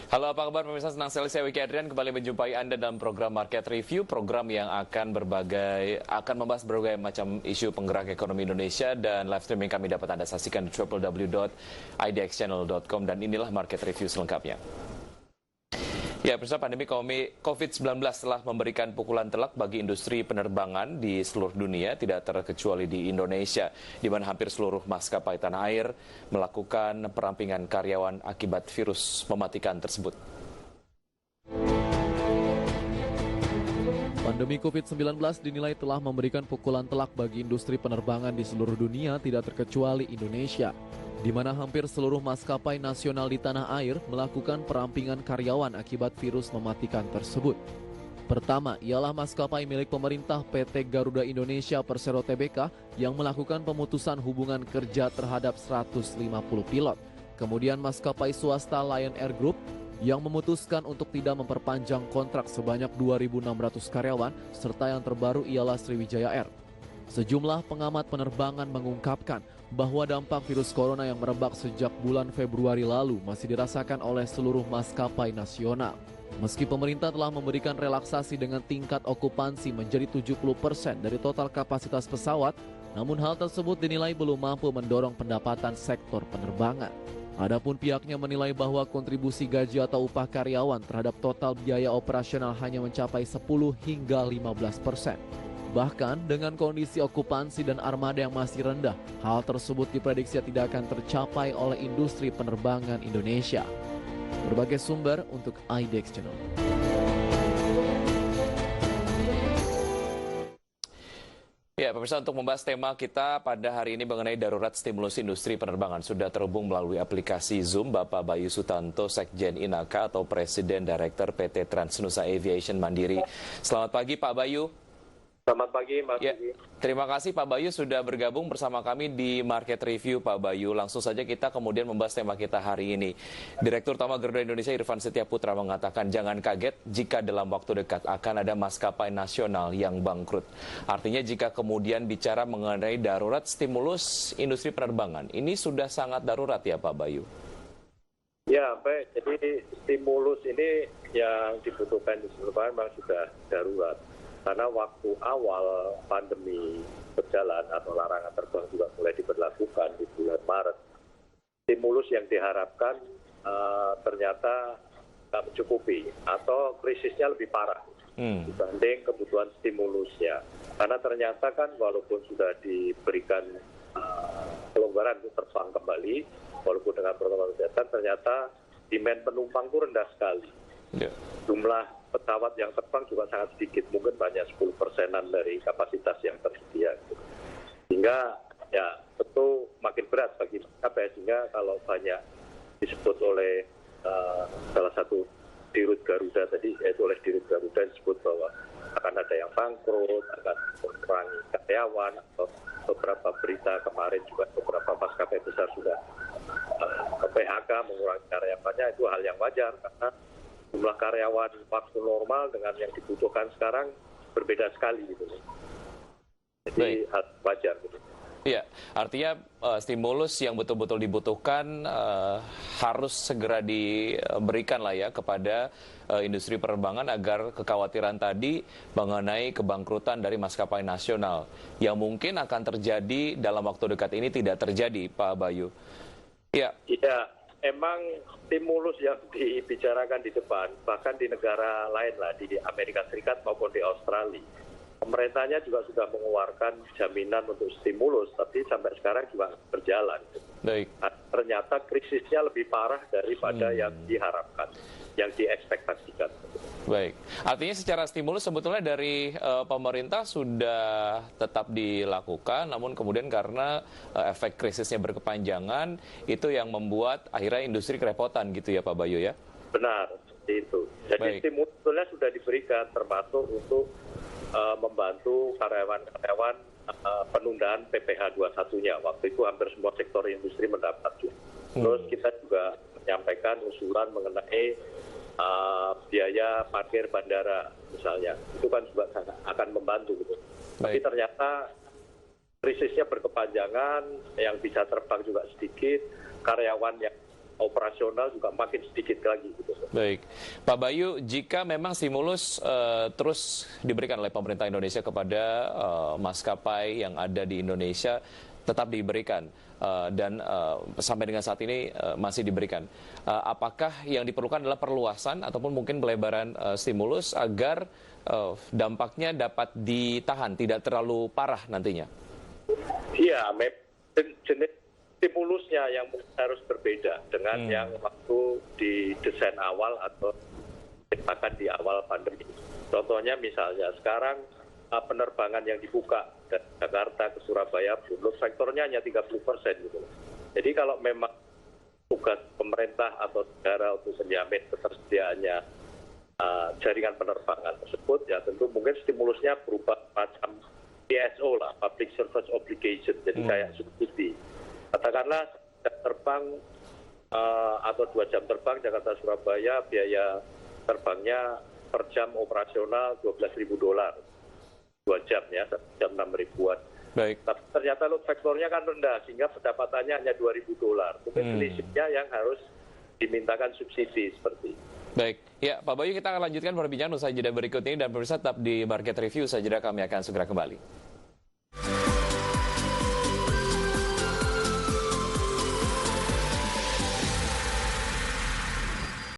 Halo, apa kabar pemirsa? Senang sekali saya Wiki Adrian kembali menjumpai Anda dalam program Market Review, program yang akan membahas berbagai macam isu penggerak ekonomi Indonesia, dan live streaming kami dapat Anda saksikan di www.idxchannel.com, dan inilah Market Review selengkapnya. Ya, pemirsa, pandemi COVID-19 telah memberikan pukulan telak bagi industri penerbangan di seluruh dunia, tidak terkecuali di Indonesia, di mana hampir seluruh maskapai tanah air melakukan perampingan karyawan akibat virus mematikan tersebut. Pandemi COVID-19 dinilai telah memberikan pukulan telak bagi industri penerbangan di seluruh dunia, tidak terkecuali Indonesia, di mana hampir seluruh maskapai nasional di tanah air melakukan perampingan karyawan akibat virus mematikan tersebut. Pertama, ialah maskapai milik pemerintah PT Garuda Indonesia Persero Tbk yang melakukan pemutusan hubungan kerja terhadap 150 pilot. Kemudian maskapai swasta Lion Air Group yang memutuskan untuk tidak memperpanjang kontrak sebanyak 2.600 karyawan, serta yang terbaru ialah Sriwijaya Air. Sejumlah pengamat penerbangan mengungkapkan bahwa dampak virus corona yang merebak sejak bulan Februari lalu masih dirasakan oleh seluruh maskapai nasional. Meski pemerintah telah memberikan relaksasi dengan tingkat okupansi menjadi 70% dari total kapasitas pesawat, namun hal tersebut dinilai belum mampu mendorong pendapatan sektor penerbangan. Adapun pihaknya menilai bahwa kontribusi gaji atau upah karyawan terhadap total biaya operasional hanya mencapai 10 hingga 15%. Bahkan dengan kondisi okupansi dan armada yang masih rendah, hal tersebut diprediksi tidak akan tercapai oleh industri penerbangan Indonesia. Berbagai sumber untuk IDX Channel. Ya, pemirsa, untuk membahas tema kita pada hari ini mengenai darurat stimulus industri penerbangan, sudah terhubung melalui aplikasi Zoom Bapak Bayu Sutanto, Sekjen Inaka atau Presiden Direktur PT Transnusa Aviation Mandiri. Selamat pagi Pak Bayu. Selamat pagi, Mas. Ya, terima kasih Pak Bayu sudah bergabung bersama kami di Market Review, Pak Bayu. Langsung saja kita kemudian membahas tema kita hari ini. Direktur Utama Garuda Indonesia Irfan Setia Putra mengatakan jangan kaget jika dalam waktu dekat akan ada maskapai nasional yang bangkrut. Artinya jika kemudian bicara mengenai darurat stimulus industri penerbangan, ini sudah sangat darurat ya Pak Bayu? Ya, baik. Jadi stimulus ini yang dibutuhkan di penerbangan memang sudah darurat. Karena waktu awal pandemi berjalan atau larangan terbang juga mulai diberlakukan di bulan Maret, stimulus yang diharapkan ternyata tidak mencukupi atau krisisnya lebih parah dibanding kebutuhan stimulusnya. Karena ternyata kan walaupun sudah diberikan kelonggaran untuk terbang kembali, walaupun dengan protokol kesehatan, ternyata demand penumpang itu rendah sekali. Yeah. Jumlah pesawat yang terbang juga sangat sedikit, mungkin hanya 10%-an dari kapasitas yang tersedia. Sehingga ya tentu makin berat bagi maskapai, sehingga kalau banyak disebut oleh salah satu dirut Garuda tadi, yaitu oleh dirut Garuda disebut bahwa akan ada yang bangkrut, akan mengurangi karyawan, atau beberapa berita kemarin juga beberapa maskapai besar sudah PHK mengurangi karyawannya, itu hal yang wajar karena jumlah karyawan waktu normal dengan yang dibutuhkan sekarang berbeda sekali gitu. Jadi wajar gitu. Iya, artinya stimulus yang betul-betul dibutuhkan harus segera diberikan lah ya kepada industri penerbangan agar kekhawatiran tadi mengenai kebangkrutan dari maskapai nasional yang mungkin akan terjadi dalam waktu dekat ini tidak terjadi, Pak Bayu. Iya. Iya. Emang stimulus yang dibicarakan di depan, bahkan di negara lain lah, di Amerika Serikat maupun di Australia, pemerintahnya juga sudah mengeluarkan jaminan untuk stimulus, tapi sampai sekarang juga berjalan. Baik. Nah, ternyata krisisnya lebih parah daripada yang diharapkan, yang diekspektasikan. Baik, artinya secara stimulus sebetulnya dari pemerintah sudah tetap dilakukan, namun kemudian karena efek krisisnya berkepanjangan, itu yang membuat akhirnya industri kerepotan gitu ya Pak Bayu ya? Benar, seperti itu. Jadi stimulus sudah diberikan termasuk untuk membantu karyawan-karyawan penundaan PPh 21-nya. Waktu itu hampir semua sektor industri mendapat. Terus kita juga menyampaikan usulan mengenai biaya parkir bandara misalnya, itu kan juga akan membantu gitu. Tapi ternyata krisisnya berkepanjangan, yang bisa terbang juga sedikit, karyawan yang operasional juga makin sedikit lagi. Gitu. Baik, Pak Bayu, jika memang stimulus terus diberikan oleh pemerintah Indonesia kepada maskapai yang ada di Indonesia, tetap diberikan dan sampai dengan saat ini masih diberikan. Apakah yang diperlukan adalah perluasan ataupun mungkin pelebaran stimulus agar dampaknya dapat ditahan, tidak terlalu parah nantinya? Iya, jenis stimulusnya yang harus berbeda dengan yang waktu di desain awal atau diciptakan di awal pandemi. Contohnya misalnya sekarang penerbangan yang dibuka dari Jakarta ke Surabaya, load factornya hanya 30%. Gitu. Jadi kalau memang tugas pemerintah atau negara untuk menjamin ketersediaannya jaringan penerbangan tersebut, ya tentu mungkin stimulusnya berupa macam PSO lah, Public Service Obligation, jadi kayak subsidi. Katakanlah terbang atau 2 jam terbang Jakarta-Surabaya, biaya terbangnya per jam operasional $12.000. 2 jam ya, 1 jam 6 ribuan. Baik. Tapi ternyata load factornya kan rendah, sehingga pendapatannya hanya $2.000. Mungkin selisihnya yang harus dimintakan subsidi seperti itu. Baik, ya Pak Bayu, kita akan lanjutkan perbincangan usai jeda berikut ini, dan pemirsa tetap di Market Review, usai jeda kami akan segera kembali.